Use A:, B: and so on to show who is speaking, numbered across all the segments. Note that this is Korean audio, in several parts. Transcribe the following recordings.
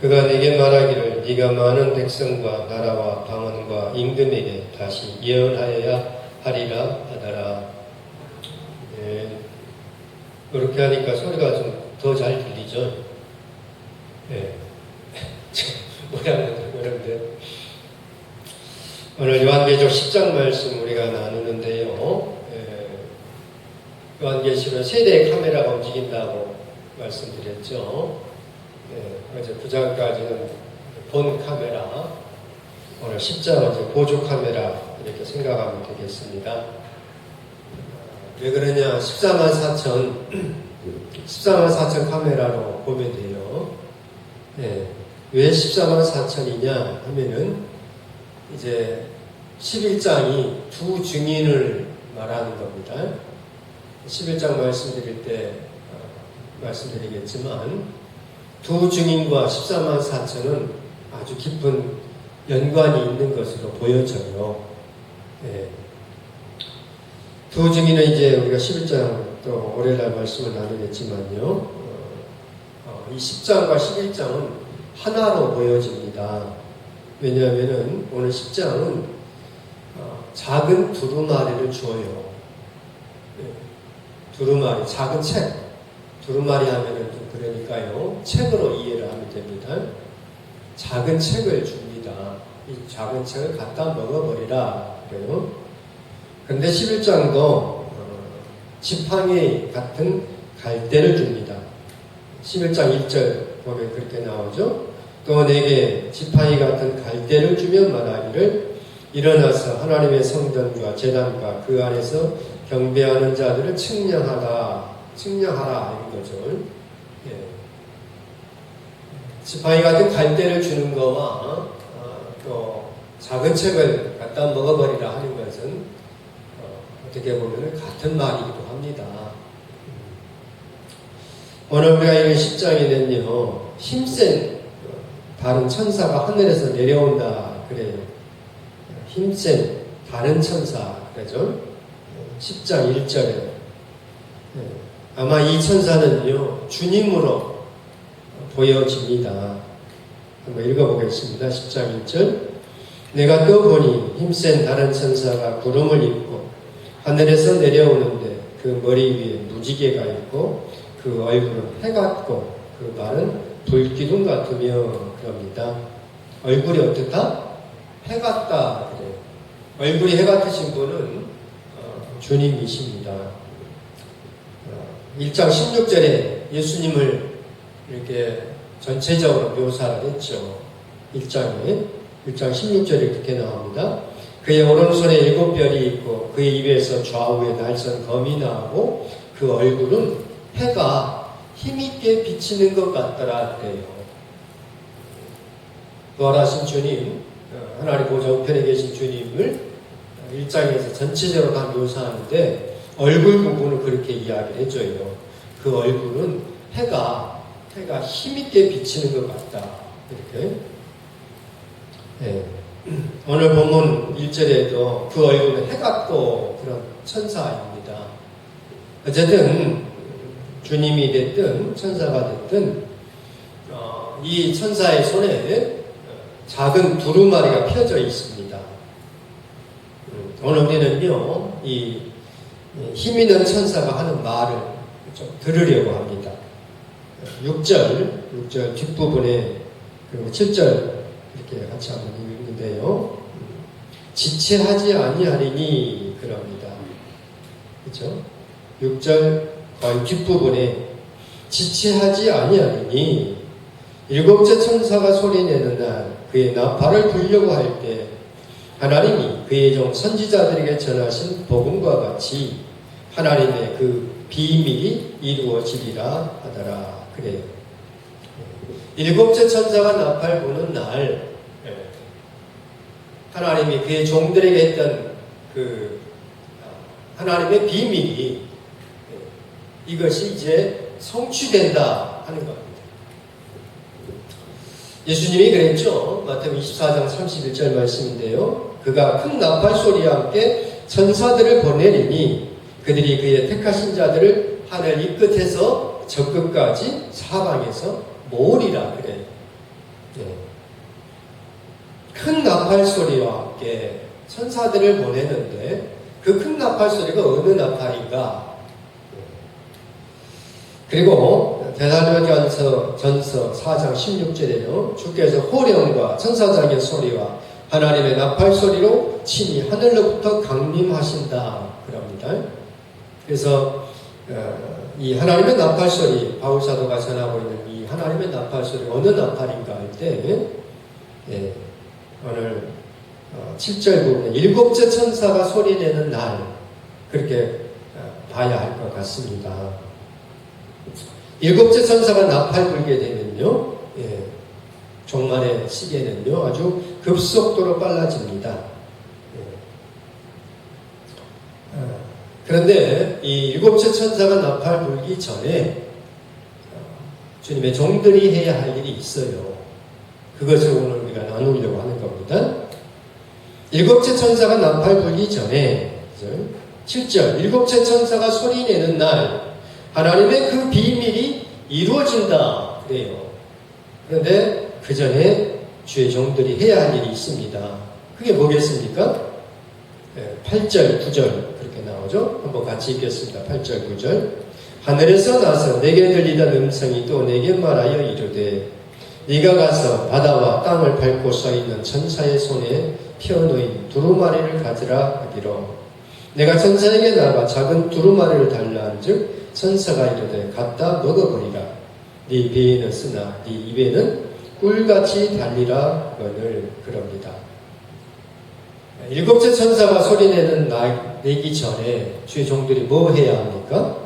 A: 그가 내게 말하기를 네가 많은 백성과 나라와 방언과 임금에게 다시 예언하여야 하리라 하더라. 네. 그렇게 하니까 소리가 좀 더 잘 들리죠. 네. 모양은 그런데 오늘 요한계시록 10장 말씀 우리가 나누는데요. 요한계시록은 세대의 카메라가 움직인다고 말씀드렸죠. 어제 9장까지는 본 카메라, 오늘 10장은 이제 보조 카메라 이렇게 생각하면 되겠습니다. 왜 그러냐? 14만 4천 카메라로 보면 돼요. 왜 14만 4천이냐 하면은 이제 11장이 두 증인을 말하는 겁니다. 11장 말씀드릴 때 말씀드리겠지만 두 증인과 14만 4천은 아주 깊은 연관이 있는 것으로 보여져요. 두 증인은 이제 우리가 11장 또 월요일날 말씀을 나누겠지만요. 이 10장과 11장은 하나로 보여집니다. 왜냐하면은 오늘 10장은 작은 두루마리를 주어요. 두루마리, 작은 책. 두루마리 하면은 좀 그러니까요. 책으로 이해를 하면 됩니다. 작은 책을 줍니다. 이 작은 책을 갖다 먹어버리라. 그래요. 근데 11장도 지팡이 같은 갈대를 줍니다. 11장 1절 보면 그렇게 나오죠. 또 내게 지팡이 같은 갈대를 주며 말하기를 일어나서 하나님의 성전과 제단과 그 안에서 경배하는 자들을 측량하라 이런 거죠. 지팡이 같은 갈대를 주는 거와 또 작은 책을 갖다 먹어버리라 하는 것은 어떻게 보면 같은 말이기도 합니다. 오늘 우리가 읽은 10장에는요, 힘센 다른 천사가 하늘에서 내려온다 그래요. 힘센 다른 천사 그러죠. 10장 1절에 아마 이 천사는요 주님으로 보여집니다. 한번 읽어보겠습니다. 10장 1절 내가 또 보니 힘센 다른 천사가 구름을 입고 하늘에서 내려오는데 그 머리 위에 무지개가 있고 그 얼굴은 해 같고 그 발은 불기둥 같으며 그럽니다. 얼굴이 어떻다? 해 같다 그래요. 얼굴이 해 같으신 분은 주님이십니다. 1장 16절에 예수님을 이렇게 전체적으로 묘사를 했죠. 1장 16절에 그렇게 나옵니다. 그의 오른손에 7별이 있고 그의 입에서 좌우에 날선 검이 나오고 그 얼굴은 해가 힘있게 비치는 것 같더라 그래요. 부활하신 주님, 하나님 보좌 우편에 계신 주님을 1장에서 전체적으로 다 묘사하는데 얼굴 부분을 그렇게 이야기를 해줘요. 그 얼굴은 해가 힘있게 비치는 것 같다. 이렇게. 오늘 본문 1절에도 그 얼굴은 해 같고 그런 천사입니다. 어쨌든 주님이 됐든 천사가 됐든 이 천사의 손에 작은 두루마리가 펴져 있습니다. 오늘 우리는요 이 힘있는 천사가 하는 말을 좀 들으려고 합니다. 6절 뒷부분에 그리고 7절 이렇게 같이 한번 읽는데요. 지체하지 아니하리니 그럽니다. 그렇죠? 6절 거의 뒷부분에 지체하지 아니하리니 일곱째 천사가 소리내는 날 그의 나팔을 불려고 할 때 하나님이 그의 종 선지자들에게 전하신 복음과 같이 하나님의 그 비밀이 이루어지리라 하더라 그래요. 일곱째 천사가 나팔 부는 날 하나님이 그의 종들에게 했던 그 하나님의 비밀이 이것이 이제 성취된다 하는 겁니다. 예수님이 그랬죠. 마태복음 24장 31절 말씀인데요. 그가 큰 나팔 소리와 함께 천사들을 보내리니 그들이 그의 택하신 자들을 하늘 이 끝에서 저 끝까지 사방에서 모으리라 그래요. 예. 큰 나팔 소리와 함께 천사들을 보내는데 그 큰 나팔 소리가 어느 나팔인가? 그리고 데살로니가전서 4장 16절에요. 주께서 호령과 천사장의 소리와 하나님의 나팔 소리로 친히 하늘로부터 강림하신다 그럽니다. 그래서 이 하나님의 나팔 소리, 바울 사도가 전하고 있는 이 하나님의 나팔 소리 어느 나팔인가 할 때 오늘 7절 부분에 일곱째 천사가 소리내는 날 그렇게 봐야 할 것 같습니다. 일곱째 천사가 나팔 불게 되면요, 종말의 시계는요 아주 급속도로 빨라집니다. 그런데 이 일곱째 천사가 나팔 불기 전에 주님의 종들이 해야 할 일이 있어요. 그것을 오늘 우리가 나누려고 하는 겁니다. 일곱째 천사가 나팔 불기 전에 7절 일곱째 천사가 소리내는 날 하나님의 그 비밀이 이루어진다 그래요. 그런데 그 전에 주의 종들이 해야 할 일이 있습니다. 그게 뭐겠습니까? 8절, 9절 그렇게 나오죠. 한번 같이 읽겠습니다. 8절, 9절 하늘에서 나서 내게 들리던 음성이 또 내게 말하여 이르되 네가 가서 바다와 땅을 밟고 서 있는 천사의 손에 펴놓인 두루마리를 가지라 하기로 내가 천사에게 나가 작은 두루마리를 달라 한즉 천사가 이르되 갖다 먹어버리라 네 배에는 쓰나 네 입에는 꿀같이 달리라 하거늘 그럽니다. 일곱째 천사가 소리내는 내기 전에 주의 종들이 뭐 해야 합니까?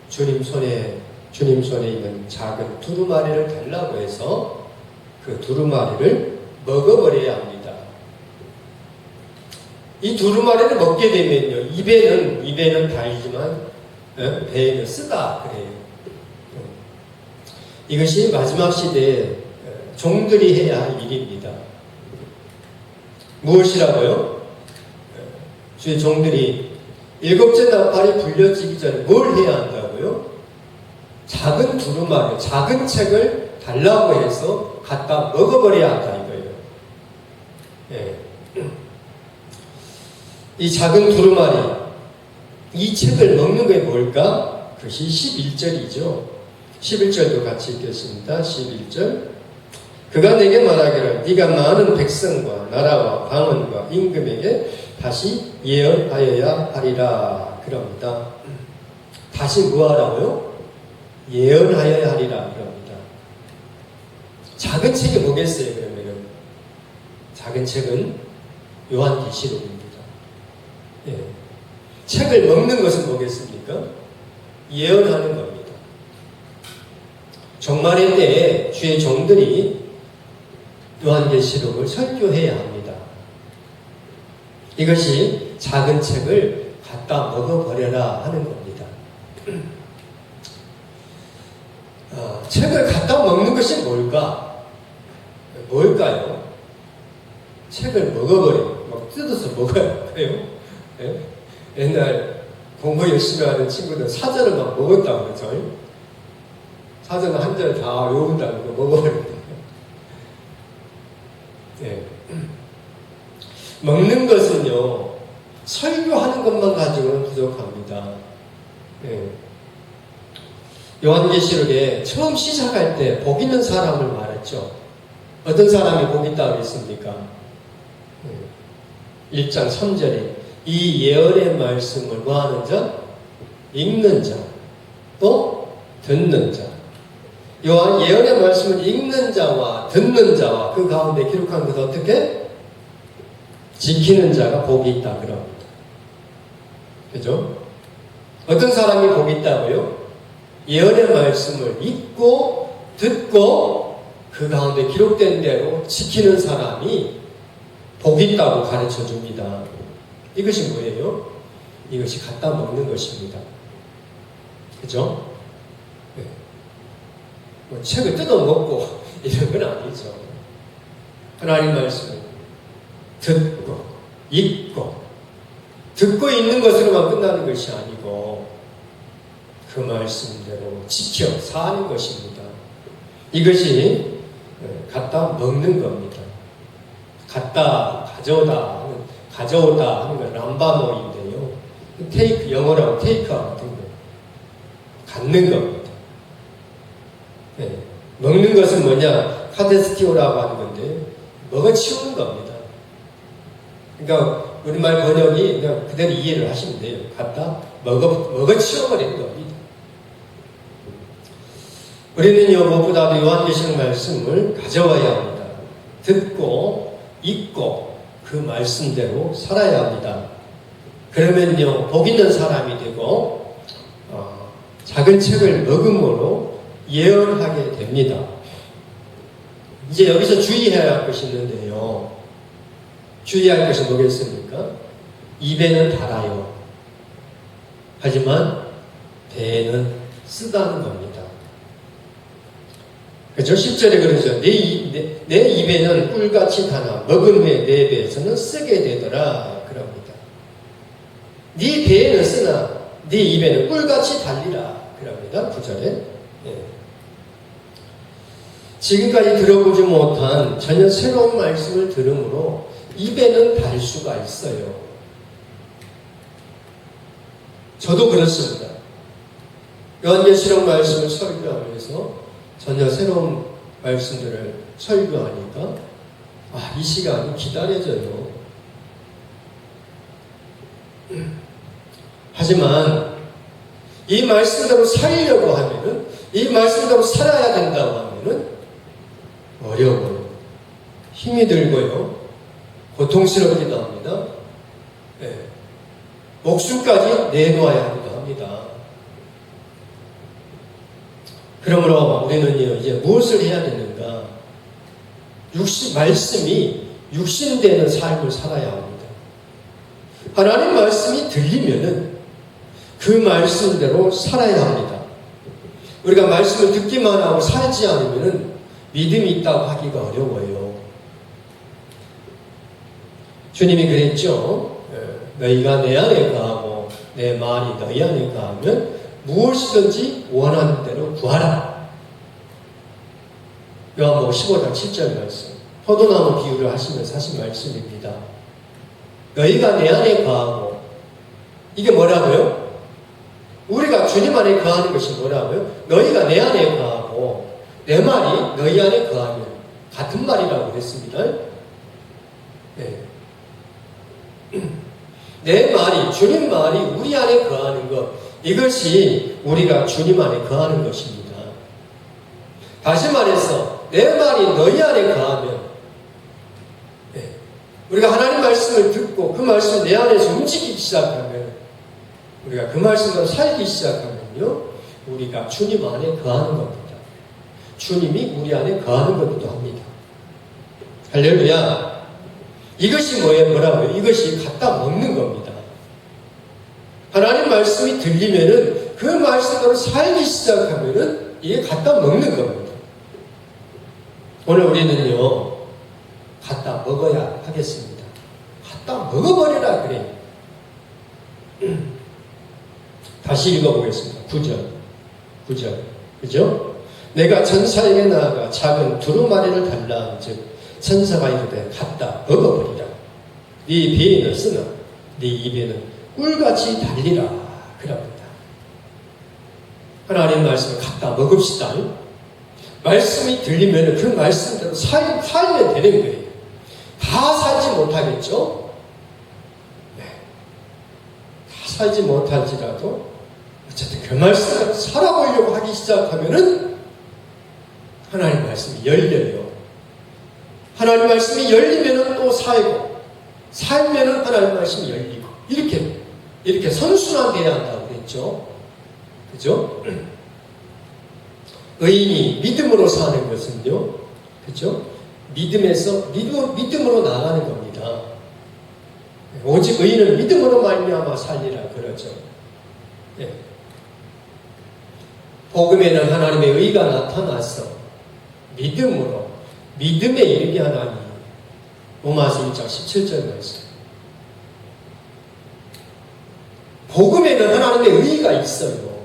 A: 주님 손에 있는 작은 두루마리를 달라고 해서 그 두루마리를 먹어버려야 합니다. 이 두루마리를 먹게 되면요, 입에는 달지만 배에는 쓰다 그래요. 이것이 마지막 시대에 종들이 해야 할 일입니다. 무엇이라고요? 주의 종들이 일곱째 나팔이 불려지기 전에 뭘 해야 한다고요? 작은 두루마리, 작은 책을 달라고 해서 갖다 먹어버려야 한다 이거예요. 이 작은 두루마리, 이 책을 먹는 게 뭘까? 그것이 11절이죠. 11절도 같이 읽겠습니다. 11절 그가 내게 말하기를 네가 많은 백성과 나라와 방언과 임금에게 다시 예언하여야 하리라 그럽니다. 다시 뭐하라고요? 예언하여야 하리라 그럽니다. 작은 책이 뭐겠어요? 그러면은 작은 책은 요한계시록입니다. 책을 먹는 것은 뭐겠습니까? 예언하는 겁니다. 종말의 때에 주의 종들이 요한계시록을 설교해야 합니다. 이것이 작은 책을 갖다 먹어버려라 하는 겁니다. 책을 갖다 먹는 것이 뭘까요? 책을 먹어버려요. 막 뜯어서 먹어요. 옛날 공부 열심히 하는 친구들 사전을 막 먹었다고 그러죠. 사전을 한 절 다 외운다고 먹어버립니다. 먹는 것은요, 설교하는 것만 가지고는 부족합니다. 요한계시록에 처음 시작할 때 복 있는 사람을 말했죠. 어떤 사람이 복 있다고 했습니까? 1장 3절에 이 예언의 말씀을 뭐하는 자? 읽는 자, 또 듣는 자. 요한 예언의 말씀을 읽는 자와 듣는 자와 그 가운데 기록한 것을 어떻게? 지키는 자가 복이 있다 그럽니다. 그죠? 어떤 사람이 복이 있다고요? 예언의 말씀을 읽고 듣고 그 가운데 기록된 대로 지키는 사람이 복이 있다고 가르쳐 줍니다. 이것이 뭐예요? 이것이 갖다 먹는 것입니다. 그죠? 뭐 책을 뜯어먹고 이런 건 아니죠. 하나님 말씀을 듣고 읽고 듣고 있는 것으로만 끝나는 것이 아니고 그 말씀대로 지켜 사는 것입니다. 이것이 갖다 먹는 겁니다. 가져오다 하는 건 람바노인데요. 테이크, 영어로 테이크 같은 거. 갖는 겁니다. 네. 먹는 것은 뭐냐? 카데스티오라고 하는 건데, 먹어치우는 겁니다. 그러니까, 우리말 번역이 그냥 그대로 이해를 하시면 돼요. 갖다 먹어치워버리는 겁니다. 우리는요, 무엇보다도 요한계시록 말씀을 가져와야 합니다. 듣고, 읽고, 그 말씀대로 살아야 합니다. 그러면요, 복 있는 사람이 되고, 작은 책을 먹음으로 예언하게 됩니다. 이제 여기서 주의해야 할 것이 있는데요. 주의할 것이 뭐겠습니까? 입에는 달아요. 하지만 배에는 쓰다는 겁니다. 그렇죠? 10절에 그러죠. 내 입에는 꿀같이 달아 먹은 후에 내 배에서는 쓰게 되더라. 그럽니다. 네 배에는 쓰나 네 입에는 꿀같이 달리라. 그럽니다. 9절에. 예. 지금까지 들어보지 못한 전혀 새로운 말씀을 들음으로 입에는 달 수가 있어요. 저도 그렇습니다. 요한계시록 말씀을 설교하면서 전혀 새로운 말씀들을 설교하니까 이 시간이 기다려져요. 하지만 이 말씀대로 살려고 하면은, 이 말씀대로 살아야 된다고 하면은 어려워요. 힘이 들고요. 고통스럽기도 합니다. 네. 목숨까지 내놓아야 하기도 합니다. 그러므로 우리는요, 이제 무엇을 해야 되는가? 말씀이 육신되는 삶을 살아야 합니다. 하나님 말씀이 들리면은 그 말씀대로 살아야 합니다. 우리가 말씀을 듣기만 하고 살지 않으면은 믿음이 있다고 하기가 어려워요. 주님이 그랬죠. 너희가 내 안에 거하고 내 말이 너희 안에 거하면 무엇이든지 원하는 대로 구하라. 요한복음 15장 7절 말씀. 포도나무 비유를 하시면서 하신 말씀입니다. 너희가 내 안에 거하고, 이게 뭐라고요? 우리가 주님 안에 거하는 것이 뭐라고요? 너희가 내 안에 거하고 내 말이 너희 안에 거하면 같은 말이라고 그랬습니다. 네. 내 말이, 주님 말이 우리 안에 거하는 것, 이것이 우리가 주님 안에 거하는 것입니다. 다시 말해서 내 말이 너희 안에 거하면, 우리가 하나님 말씀을 듣고 그 말씀이 내 안에서 움직이기 시작하면, 우리가 그 말씀으로 살기 시작하면요, 우리가 주님 안에 거하는 겁니다. 주님이 우리 안에 거하는 것도 합니다. 할렐루야. 이것이 뭐라고요? 이것이 갖다 먹는 겁니다. 하나님 말씀이 들리면은 그 말씀대로 살기 시작하면은 이게 갖다 먹는 겁니다. 오늘 우리는요, 갖다 먹어야 하겠습니다. 갖다 먹어버리라 그래요. 다시 읽어보겠습니다. 9절. 그죠? 내가 천사에게 나아가 작은 두루마리를 달라 즉 천사가 이르되 갖다 먹어버리라. 네 배에는 쓰나 네 입에는 꿀같이 달리라. 그럽니다. 하나님 말씀을 갖다 먹읍시다. 말씀이 들리면 그 말씀대로 살면 되는 거예요. 다 살지 못하겠죠? 네. 다 살지 못할지라도 어쨌든 그 말씀을 살아보려고 하기 시작하면은 하나님 말씀이 열려요. 하나님 말씀이 열리면은 또 살고, 살면은 하나님 말씀이 열리고, 이렇게 선순환돼야 한다고 그랬죠. 그죠? 의인이 믿음으로 사는 것은요, 그죠? 믿음으로 나가는 겁니다. 오직 의인은 믿음으로 말미암아 살리라 그러죠. 예. 복음에는 하나님의 의가 나타나서 믿음에 이르게 하나니. 로마서 1장 17절 말씀. 복음에는 하나님의 의가 있어요.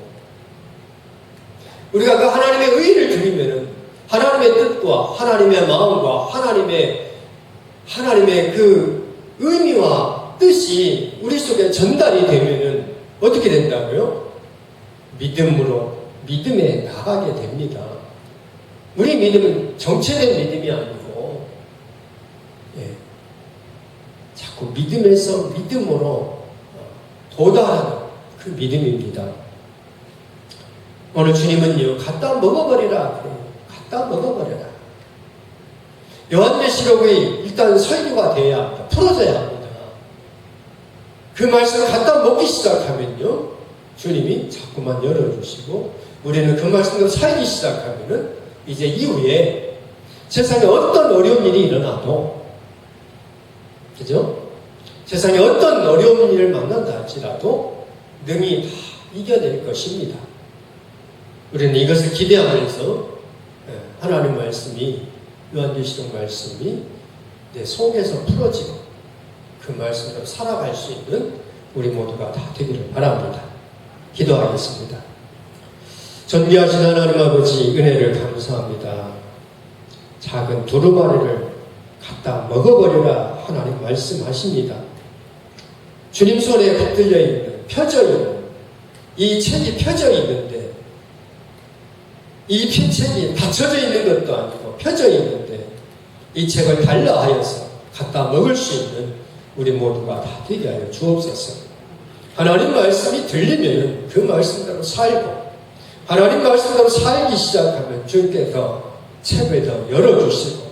A: 우리가 그 하나님의 의를 드리면은 하나님의 뜻과 하나님의 마음과 하나님의 그 의미와 뜻이 우리 속에 전달이 되면은 어떻게 된다고요? 믿음에 나가게 됩니다. 우리 믿음은 정체된 믿음이 아니고, 자꾸 믿음에서 믿음으로 도달하는 그 믿음입니다. 오늘 주님은요, 갖다 먹어버리라 그래요. 갖다 먹어버려라. 요한계시록의 일단 설교가 돼야 풀어져야 합니다. 그 말씀을 갖다 먹기 시작하면요, 주님이 자꾸만 열어주시고, 우리는 그 말씀대로 살기 시작하면은 이제 이후에 세상에 어떤 어려운 일이 일어나도, 그죠? 세상에 어떤 어려운 일을 만난다 할지라도 능히 다 이겨낼 것입니다. 우리는 이것을 기대하면서 하나님 말씀이, 요한계시록 말씀이 내 속에서 풀어지고 그 말씀으로 살아갈 수 있는 우리 모두가 다 되기를 바랍니다. 기도하겠습니다. 존귀하신 하나님 아버지, 은혜를 감사합니다. 작은 두루마리를 갖다 먹어버리라 하나님 말씀하십니다. 주님 손에 붙들려 있는, 펴져 있는, 이 책이 펴져 있는데, 이 책이 닫혀져 있는 것도 아니고 펴져 있는데, 이 책을 달라하여서 갖다 먹을 수 있는 우리 모두가 다 되게 하여 주옵소서. 하나님 말씀이 들리면 그 말씀대로 살고, 하나님 말씀대로 살기 시작하면 주님께서 책을 더 열어주시고,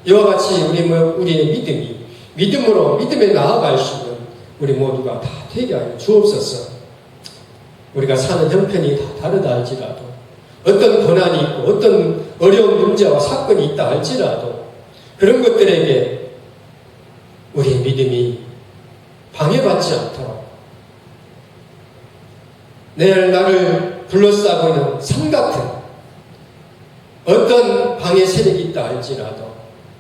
A: 이와 같이 우리의 믿음으로 믿음에 나아갈 수 있는 우리 모두가 다 되게 하여 주옵소서. 우리가 사는 형편이 다 다르다 할지라도, 어떤 고난이 있고 어떤 어려운 문제와 사건이 있다 할지라도, 그런 것들에게 우리의 믿음이 방해받지 않도록, 나를 둘러싸고 있는 산 같은 어떤 방해 세력이 있다 할지라도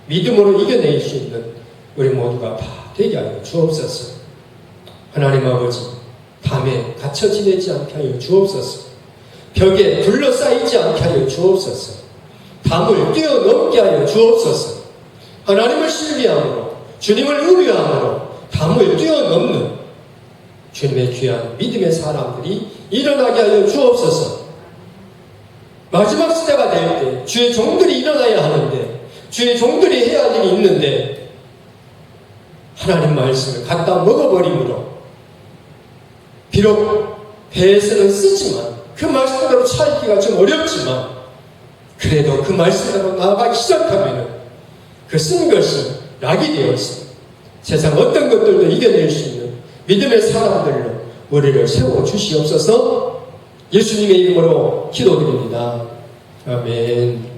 A: 믿음으로 이겨낼 수 있는 우리 모두가 다 되게 하여 주옵소서. 하나님 아버지, 담에 갇혀 지내지 않게 하여 주옵소서. 벽에 둘러싸이지 않게 하여 주옵소서. 담을 뛰어넘게 하여 주옵소서. 하나님을 신뢰함으로, 주님을 의뢰함으로 담을 뛰어넘는 주님의 귀한 믿음의 사람들이 일어나게 하여 주옵소서. 마지막 시대가 될 때 주의 종들이 일어나야 하는데, 주의 종들이 해야 할 일이 있는데, 하나님 말씀을 갖다 먹어버림으로, 비록 배에서는 쓰지만, 그 말씀대로 살기가 좀 어렵지만, 그래도 그 말씀대로 나아가기 시작하면 그 쓴 것이 약이 되어서 세상 어떤 것들도 이겨낼 수 있는 믿음의 사람들로 우리를 세워주시옵소서. 예수님의 이름으로 기도드립니다. 아멘.